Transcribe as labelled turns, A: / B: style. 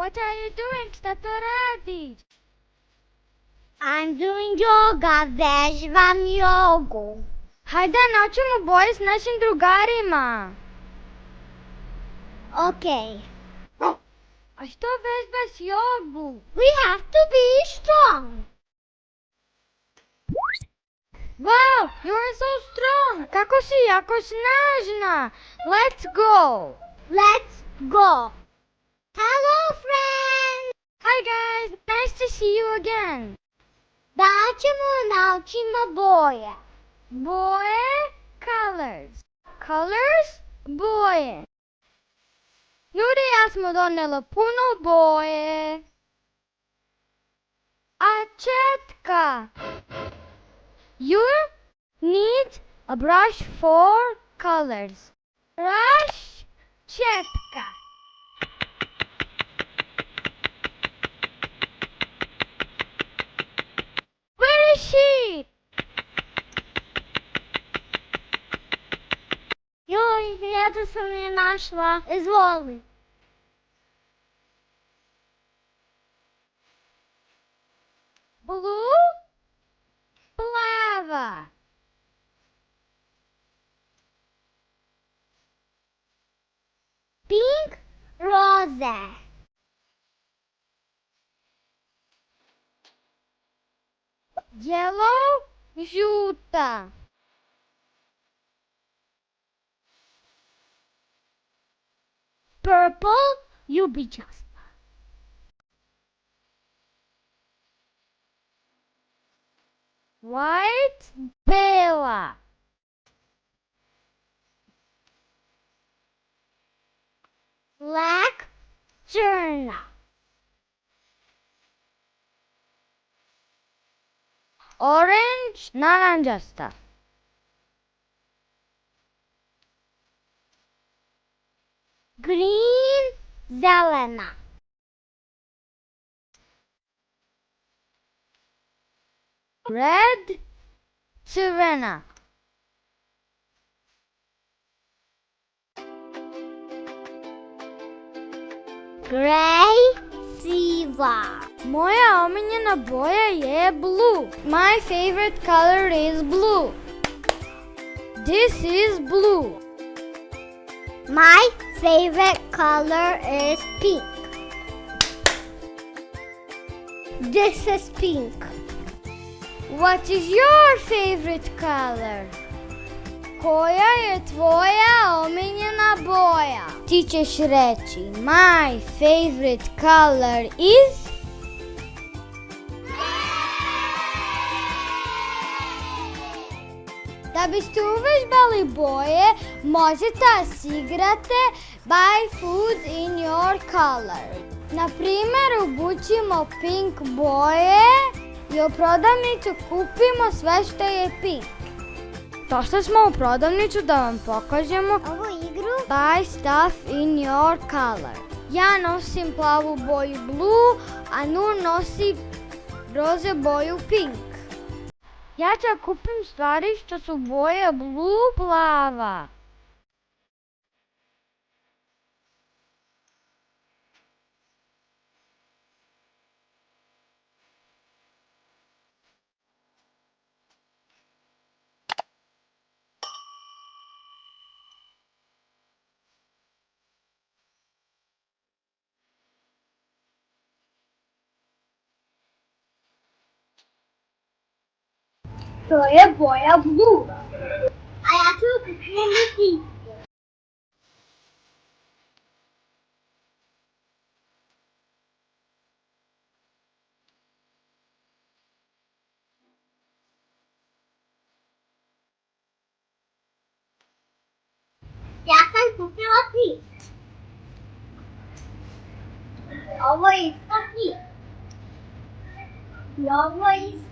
A: What are you doing? Šta to radiš?
B: I'm doing yoga, vežbam jogu.
A: Hajde naučimo boje s našim drugarima.
B: Okay.
A: A što vežbaš jogu?
B: We have to be strong.
A: Wow, you are so strong. Kako si jako snažna. Let's go.
B: Let's go. Hello, friends.
A: Hi guys, nice to see you again.
B: Danas ćemo naučimo boje.
A: Boje, colors. Colors, boje. Ljudi, ja smo donijela puno boje. A četka. You need a brush for colors. Brush, četka. Where is she?
B: Joj, ja sam je našla. Izvoli.
A: Blue, plava.
B: Pink, roze.
A: Yellow, žuta.
B: Purple, ljubičasta.
A: White, bela.
B: Black, crna.
A: Orange, naranđasta.
B: Green, zelena.
A: Red, crvena.
B: Gray, siva.
A: Moja omiljena boja je blue. My favorite color is blue. This is blue.
B: My favorite color is pink. This is pink.
A: What is your favorite color? Koja je tvoja omiljena boja? Ti ćeš reći, my favorite color is... Da biste uvežbali boje, možete igrate buy food in your color. Na primjer, obučimo pink boje i u prodavnicu kupimo sve što je pink. Došli smo u prodavnicu da vam pokažemo
B: Ovu igru
A: buy stuff in your color. Ja nosim plavu boju blue, a Nur nosi roze boju pink. Ja ću kupim stvari što su boje blue, plava.
B: to je boja blue. A ja ću kupiti. Ja sam kupila pink. Ovo je isto pink. I ovo je isto